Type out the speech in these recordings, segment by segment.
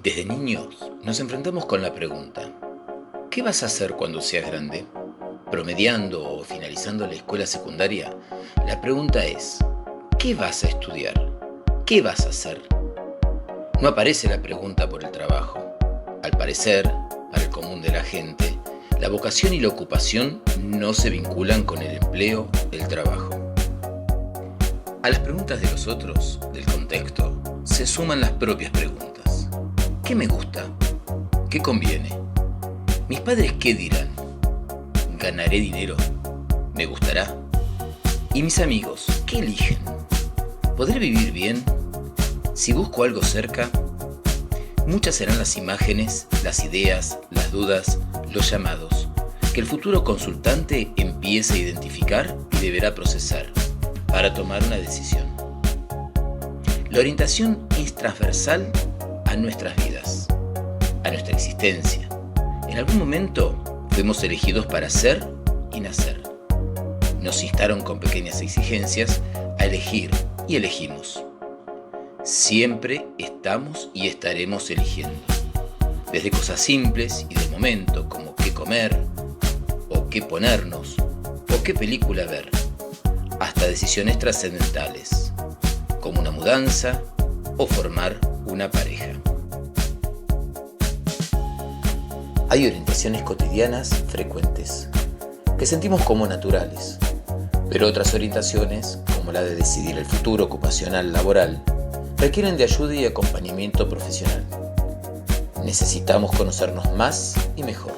Desde niños nos enfrentamos con la pregunta: ¿qué vas a hacer cuando seas grande? Promediando o finalizando la escuela secundaria, la pregunta es: ¿qué vas a estudiar? ¿Qué vas a hacer? No aparece la pregunta por el trabajo. Al parecer, para el común de la gente, la vocación y la ocupación no se vinculan con el empleo, el trabajo. A las preguntas de los otros, del contexto, se suman las propias preguntas. ¿Qué me gusta? ¿Qué conviene? ¿Mis padres qué dirán? ¿Ganaré dinero? ¿Me gustará? ¿Y mis amigos qué eligen? ¿Podré vivir bien? Si busco algo cerca, muchas serán las imágenes, las ideas, las dudas, los llamados, que el futuro consultante empieza a identificar y deberá procesar para tomar una decisión. La orientación es transversal a nuestras vidas, a nuestra existencia. En algún momento fuimos elegidos para ser y nacer. Nos instaron con pequeñas exigencias a elegir y elegimos. Siempre estamos y estaremos eligiendo. Desde cosas simples y de momento como qué comer, o qué ponernos, o qué película ver, hasta decisiones trascendentales, como una mudanza o formar una pareja. Hay orientaciones cotidianas frecuentes, que sentimos como naturales, pero otras orientaciones, como la de decidir el futuro ocupacional laboral, requieren de ayuda y acompañamiento profesional. Necesitamos conocernos más y mejor,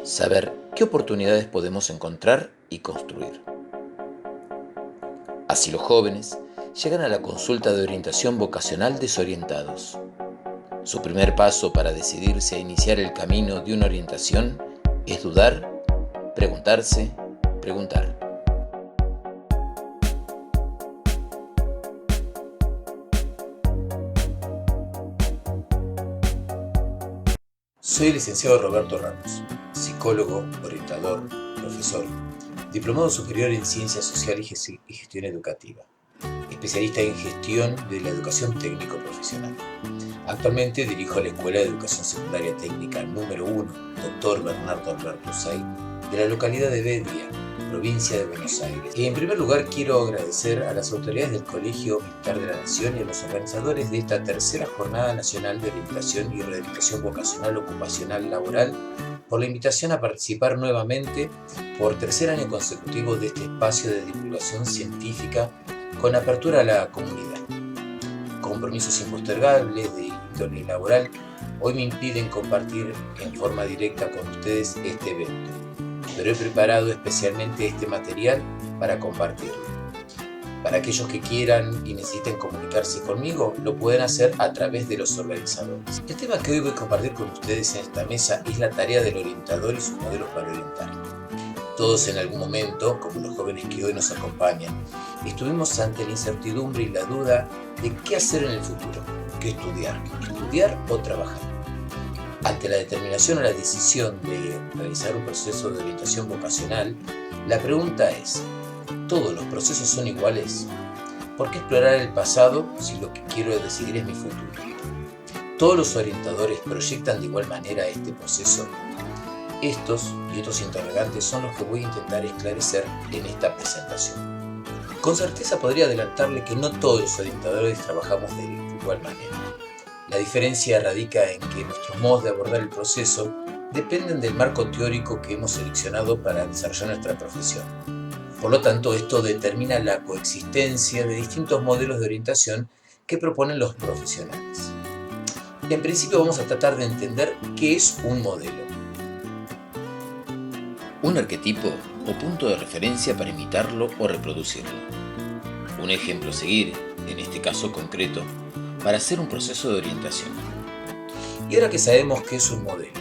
saber qué oportunidades podemos encontrar y construir. Así los jóvenes llegan a la consulta de orientación vocacional desorientados. Su primer paso para decidirse a iniciar el camino de una orientación es dudar, preguntarse, preguntar. Soy el licenciado Roberto Ramos, psicólogo, orientador, profesor, diplomado superior en Ciencias Sociales y Gestión Educativa, especialista en gestión de la educación técnico-profesional. Actualmente dirijo la Escuela de Educación Secundaria Técnica número 1, Dr. Bernardo Alberto Say, de la localidad de Bedia, provincia de Buenos Aires. Y en primer lugar quiero agradecer a las autoridades del Colegio Militar de la Nación y a los organizadores de esta tercera Jornada Nacional de Orientación y Reeducación Vocacional Ocupacional Laboral por la invitación a participar nuevamente por tercer año consecutivo de este espacio de divulgación científica con apertura a la comunidad. Compromisos impostergables de índole laboral hoy me impiden compartir en forma directa con ustedes este evento, pero he preparado especialmente este material para compartirlo. Para aquellos que quieran y necesiten comunicarse conmigo, lo pueden hacer a través de los organizadores. El tema que hoy voy a compartir con ustedes en esta mesa es la tarea del orientador y sus modelos para orientar. Todos en algún momento, como los jóvenes que hoy nos acompañan, estuvimos ante la incertidumbre y la duda de qué hacer en el futuro, qué estudiar o trabajar. Ante la determinación o la decisión de realizar un proceso de orientación vocacional, la pregunta es: ¿todos los procesos son iguales? ¿Por qué explorar el pasado si lo que quiero decidir es mi futuro? ¿Todos los orientadores proyectan de igual manera este proceso? Estos y otros interrogantes son los que voy a intentar esclarecer en esta presentación. Con certeza podría adelantarle que no todos los orientadores trabajamos de igual manera. La diferencia radica en que nuestros modos de abordar el proceso dependen del marco teórico que hemos seleccionado para desarrollar nuestra profesión. Por lo tanto, esto determina la coexistencia de distintos modelos de orientación que proponen los profesionales. En principio vamos a tratar de entender qué es un modelo. Un arquetipo o punto de referencia para imitarlo o reproducirlo. Un ejemplo a seguir, en este caso concreto, para hacer un proceso de orientación. Y ahora que sabemos qué es un modelo,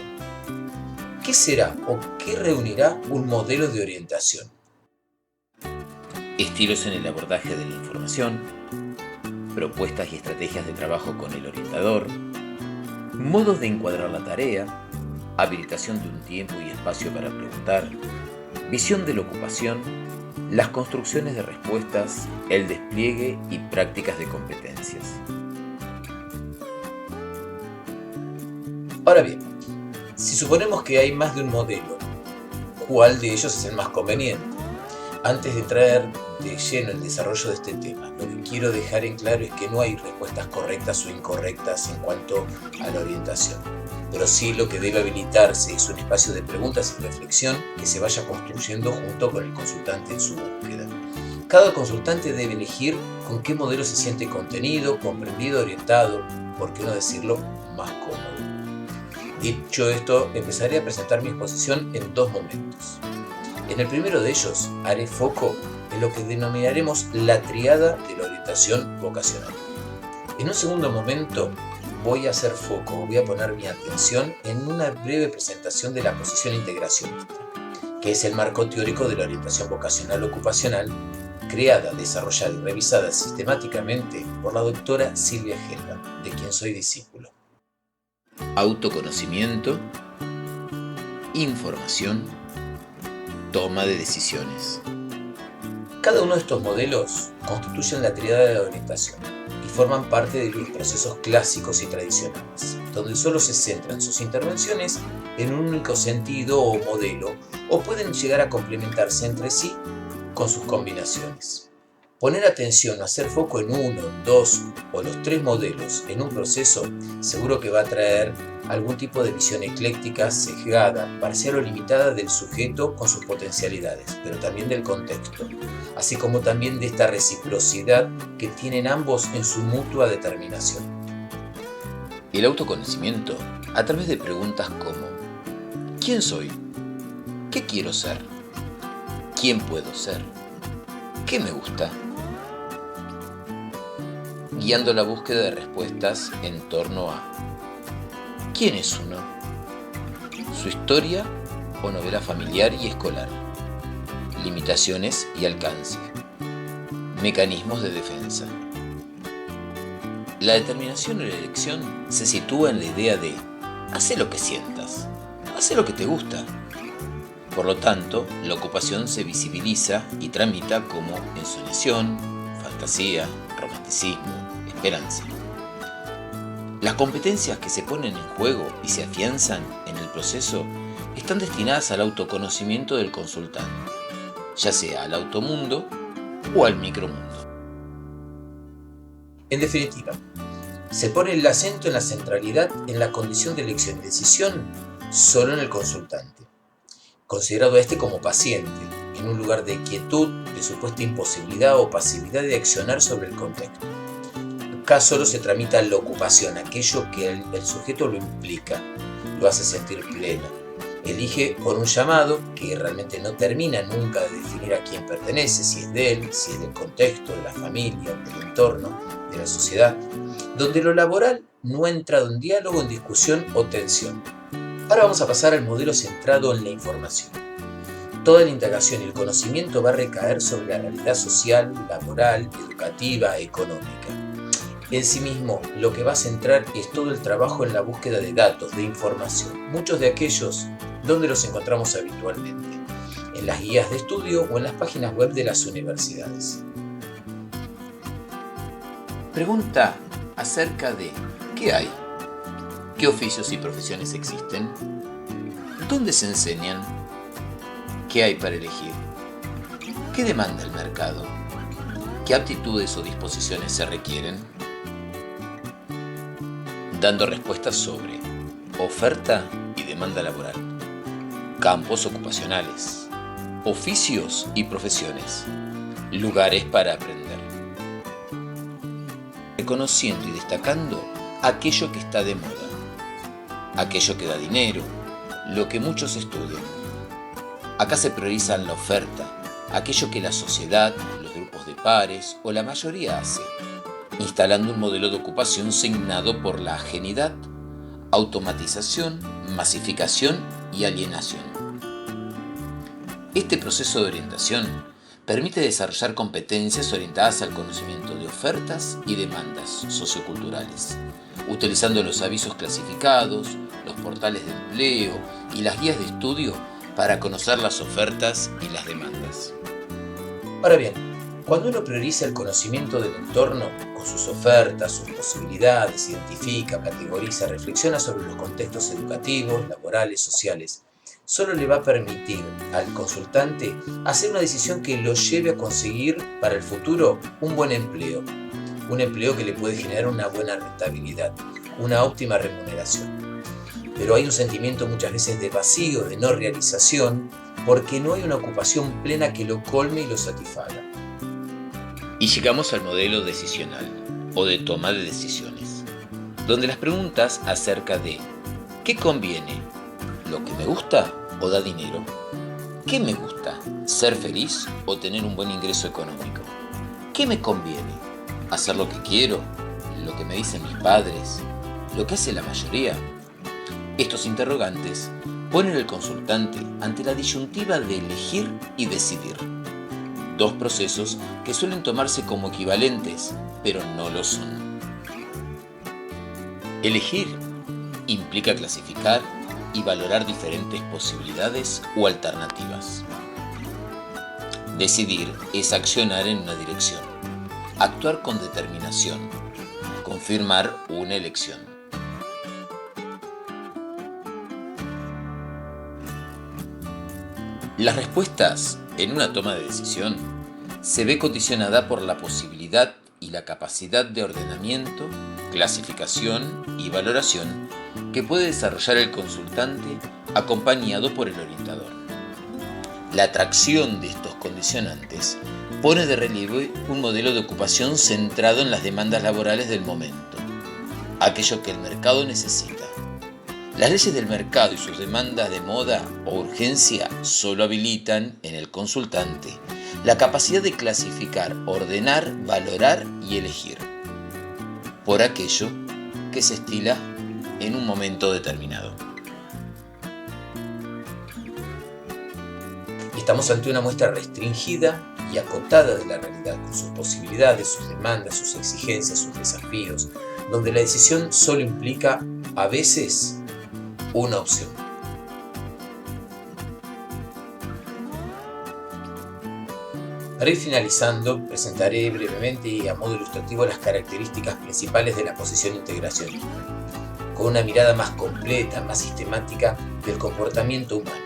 ¿qué será o qué reunirá un modelo de orientación? Estilos en el abordaje de la información, propuestas y estrategias de trabajo con el orientador, modos de encuadrar la tarea, habilitación de un tiempo y espacio para preguntar, visión de la ocupación, las construcciones de respuestas, el despliegue y prácticas de competencias. Ahora bien, si suponemos que hay más de un modelo, ¿cuál de ellos es el más conveniente? Antes de entrar de lleno en el desarrollo de este tema, lo que quiero dejar en claro es que no hay respuestas correctas o incorrectas en cuanto a la orientación, pero sí lo que debe habilitarse es un espacio de preguntas y reflexión que se vaya construyendo junto con el consultante en su búsqueda. Cada consultante debe elegir con qué modelo se siente contenido, comprendido, orientado, por qué no decirlo, más cómodo. Dicho esto, empezaré a presentar mi exposición en dos momentos. En el primero de ellos, haré foco en lo que denominaremos la tríada de la orientación vocacional. En un segundo momento, voy a hacer foco, voy a poner mi atención en una breve presentación de la posición integracionista, que es el marco teórico de la orientación vocacional ocupacional, creada, desarrollada y revisada sistemáticamente por la doctora Silvia Hellman, de quien soy discípulo. Autoconocimiento, información, toma de decisiones. Cada uno de estos modelos constituyen la tríada de la orientación y forman parte de los procesos clásicos y tradicionales, donde solo se centran sus intervenciones en un único sentido o modelo, o pueden llegar a complementarse entre sí con sus combinaciones. Poner atención, hacer foco en uno, dos o los tres modelos en un proceso seguro que va a traer algún tipo de visión ecléctica, sesgada, parcial o limitada del sujeto con sus potencialidades, pero también del contexto, así como también de esta reciprocidad que tienen ambos en su mutua determinación. El autoconocimiento, a través de preguntas como ¿quién soy? ¿Qué quiero ser? ¿Quién puedo ser? ¿Qué me gusta? Guiando la búsqueda de respuestas en torno a ¿quién es uno? Su historia o novela familiar y escolar, limitaciones y alcance, mecanismos de defensa. La determinación o la elección se sitúa en la idea de hace lo que sientas, hace lo que te gusta. Por lo tanto, la ocupación se visibiliza y tramita como ensoñación, fantasía, romanticismo, esperanza. Las competencias que se ponen en juego y se afianzan en el proceso están destinadas al autoconocimiento del consultante, ya sea al automundo o al micromundo. En definitiva, se pone el acento en la centralidad en la condición de elección y decisión solo en el consultante, considerado como paciente, en un lugar de quietud, de supuesta imposibilidad o pasividad de accionar sobre el contexto. Acá solo se tramita la ocupación, aquello que el sujeto lo implica, lo hace sentir pleno. Elige por un llamado que realmente no termina nunca de definir a quién pertenece, si es de él, si es del contexto, de la familia, del entorno, de la sociedad, donde lo laboral no entra en diálogo, en discusión o tensión. Ahora vamos a pasar al modelo centrado en la información. Toda la indagación y el conocimiento va a recaer sobre la realidad social, laboral, educativa, económica. En sí mismo, lo que va a centrar es todo el trabajo en la búsqueda de datos, de información, muchos de aquellos donde los encontramos habitualmente, en las guías de estudio o en las páginas web de las universidades. Pregunta acerca de ¿qué hay? ¿Qué oficios y profesiones existen? ¿Dónde se enseñan? ¿Qué hay para elegir? ¿Qué demanda el mercado? ¿Qué aptitudes o disposiciones se requieren? Dando respuestas sobre oferta y demanda laboral, campos ocupacionales, oficios y profesiones, lugares para aprender. Reconociendo y destacando aquello que está de moda, aquello que da dinero, lo que muchos estudian. Acá se prioriza la oferta, aquello que la sociedad, los grupos de pares o la mayoría hace, instalando un modelo de ocupación signado por la ajenidad, automatización, masificación y alienación. Este proceso de orientación permite desarrollar competencias orientadas al conocimiento de ofertas y demandas socioculturales, utilizando los avisos clasificados, los portales de empleo y las guías de estudio para conocer las ofertas y las demandas. Ahora bien, Cuando uno prioriza el conocimiento del entorno, con sus ofertas, sus posibilidades, identifica, categoriza, reflexiona sobre los contextos educativos, laborales, sociales, solo le va a permitir al consultante hacer una decisión que lo lleve a conseguir para el futuro un buen empleo, un empleo que le puede generar una buena rentabilidad, una óptima remuneración. Pero hay un sentimiento muchas veces de vacío, de no realización, porque no hay una ocupación plena que lo colme y lo satisfaga. Y llegamos al modelo decisional, o de toma de decisiones, donde las preguntas acerca de ¿qué conviene? ¿Lo que me gusta o da dinero? ¿Qué me gusta? ¿Ser feliz o tener un buen ingreso económico? ¿Qué me conviene? ¿Hacer lo que quiero? ¿Lo que me dicen mis padres? ¿Lo que hace la mayoría? Estos interrogantes ponen al consultante ante la disyuntiva de elegir y decidir. Dos procesos que suelen tomarse como equivalentes, pero no lo son. Elegir implica clasificar y valorar diferentes posibilidades o alternativas. Decidir es accionar en una dirección, actuar con determinación, confirmar una elección. Las respuestas en una toma de decisión se ve condicionada por la posibilidad y la capacidad de ordenamiento, clasificación y valoración que puede desarrollar el consultante acompañado por el orientador. La atracción de estos condicionantes pone de relieve un modelo de ocupación centrado en las demandas laborales del momento, aquello que el mercado necesita. Las leyes del mercado y sus demandas de moda o urgencia solo habilitan en el consultante la capacidad de clasificar, ordenar, valorar y elegir por aquello que se estila en un momento determinado. Estamos ante una muestra restringida y acotada de la realidad, con sus posibilidades, sus demandas, sus exigencias, sus desafíos, donde la decisión solo implica, a veces, una opción. Para ir finalizando, presentaré brevemente y a modo ilustrativo las características principales de la posición integración, con una mirada más completa, más sistemática del comportamiento humano,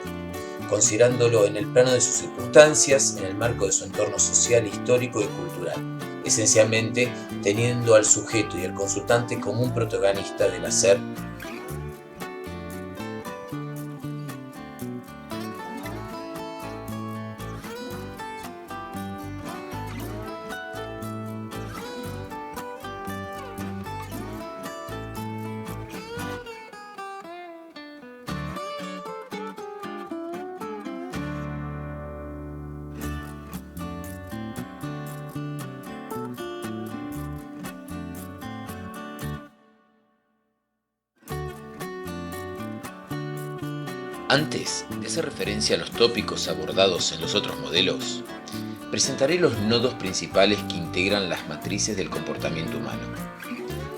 considerándolo en el plano de sus circunstancias, en el marco de su entorno social, histórico y cultural, esencialmente teniendo al sujeto y al consultante como un protagonista del hacer. Antes de hacer referencia a los tópicos abordados en los otros modelos, presentaré los nodos principales que integran las matrices del comportamiento humano,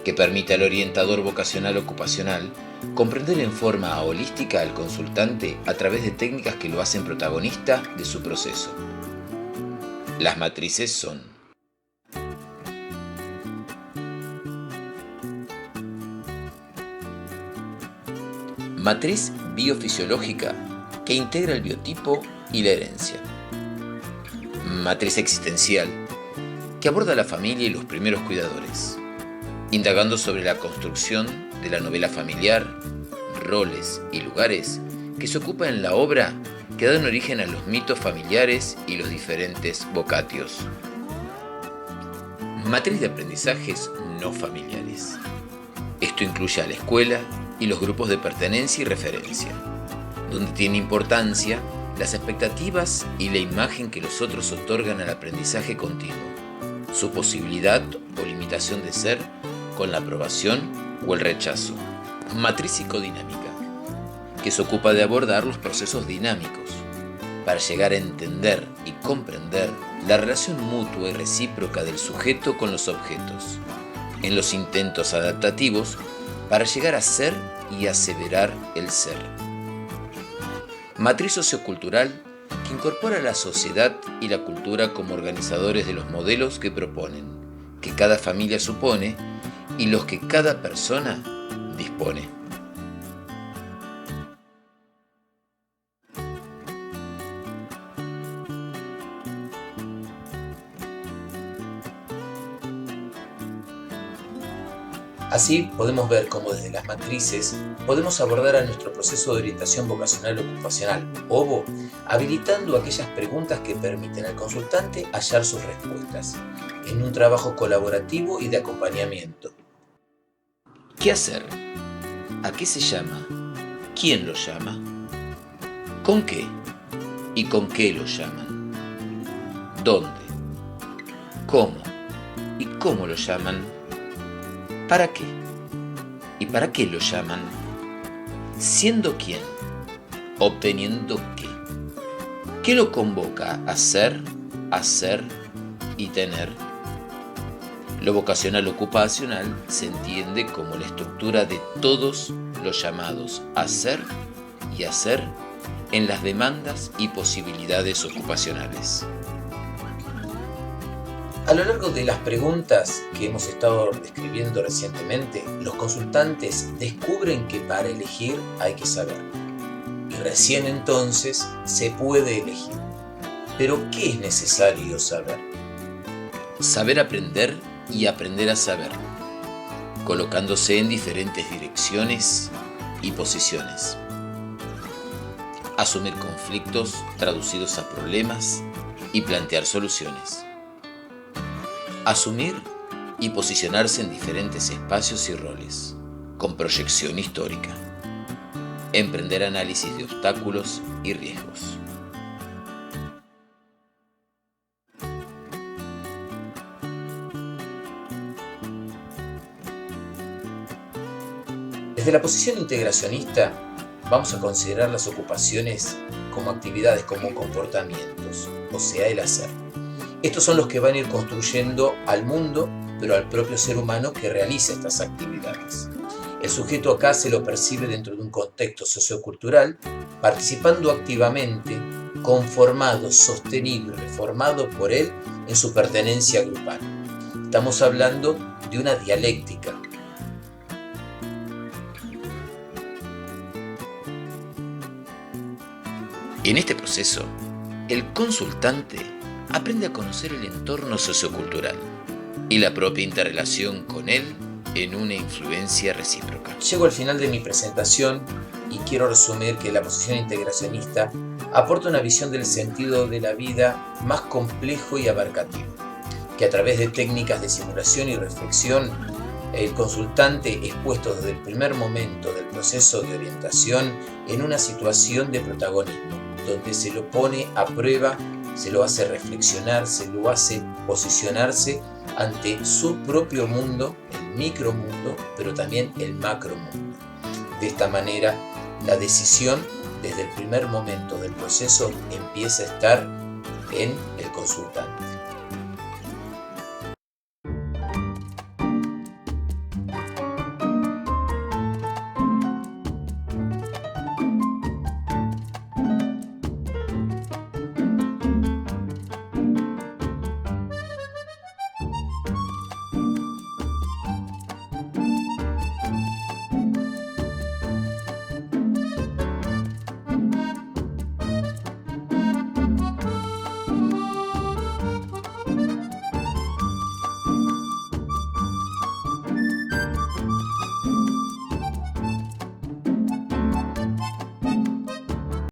que permite al orientador vocacional ocupacional comprender en forma holística al consultante a través de técnicas que lo hacen protagonista de su proceso. Las matrices son: matriz biofisiológica, que integra el biotipo y la herencia. Matriz existencial, que aborda la familia y los primeros cuidadores, indagando sobre la construcción de la novela familiar, roles y lugares que se ocupan en la obra que dan origen a los mitos familiares y los diferentes vocatios. Matriz de aprendizajes no familiares. Esto incluye a la escuela y los grupos de pertenencia y referencia, donde tiene importancia las expectativas y la imagen que los otros otorgan al aprendizaje continuo, su posibilidad o limitación de ser con la aprobación o el rechazo. Matriz psicodinámica, que se ocupa de abordar los procesos dinámicos para llegar a entender y comprender la relación mutua y recíproca del sujeto con los objetos, en los intentos adaptativos para llegar a ser y aseverar el ser. Matriz sociocultural, que incorpora la sociedad y la cultura como organizadores de los modelos que proponen, que cada familia supone y los que cada persona dispone. Así podemos ver cómo desde las matrices podemos abordar a nuestro proceso de orientación vocacional ocupacional, OVO, habilitando aquellas preguntas que permiten al consultante hallar sus respuestas, en un trabajo colaborativo y de acompañamiento. ¿Qué hacer? ¿A qué se llama? ¿Quién lo llama? ¿Con qué? ¿Y con qué lo llaman? ¿Dónde? ¿Cómo? ¿Y cómo lo llaman? ¿Para qué? ¿Y para qué lo llaman? ¿Siendo quién? ¿Obteniendo qué? ¿Qué lo convoca a ser, hacer y tener? Lo vocacional ocupacional se entiende como la estructura de todos los llamados a ser y hacer en las demandas y posibilidades ocupacionales. A lo largo de las preguntas que hemos estado describiendo recientemente, los consultantes descubren que para elegir hay que saber. Y recién entonces se puede elegir. Pero ¿qué es necesario saber? Saber aprender y aprender a saber, colocándose en diferentes direcciones y posiciones. Asumir conflictos traducidos a problemas y plantear soluciones. Asumir y posicionarse en diferentes espacios y roles, con proyección histórica. Emprender análisis de obstáculos y riesgos. Desde la posición integracionista, vamos a considerar las ocupaciones como actividades, como comportamientos, o sea, el hacer. Estos son los que van a ir construyendo al mundo, pero al propio ser humano que realiza estas actividades. El sujeto acá se lo percibe dentro de un contexto sociocultural, participando activamente, conformado, sostenido y reformado por él en su pertenencia grupal. Estamos hablando de una dialéctica. En este proceso, el consultante aprende a conocer el entorno sociocultural y la propia interrelación con él en una influencia recíproca. Llego al final de mi presentación y quiero resumir que la posición integracionista aporta una visión del sentido de la vida más complejo y abarcativo, que a través de técnicas de simulación y reflexión, el consultante es puesto desde el primer momento del proceso de orientación en una situación de protagonismo, donde se lo pone a prueba, se lo hace reflexionar, se lo hace posicionarse ante su propio mundo, el micromundo, pero también el macromundo. De esta manera, la decisión desde el primer momento del proceso empieza a estar en el consultante.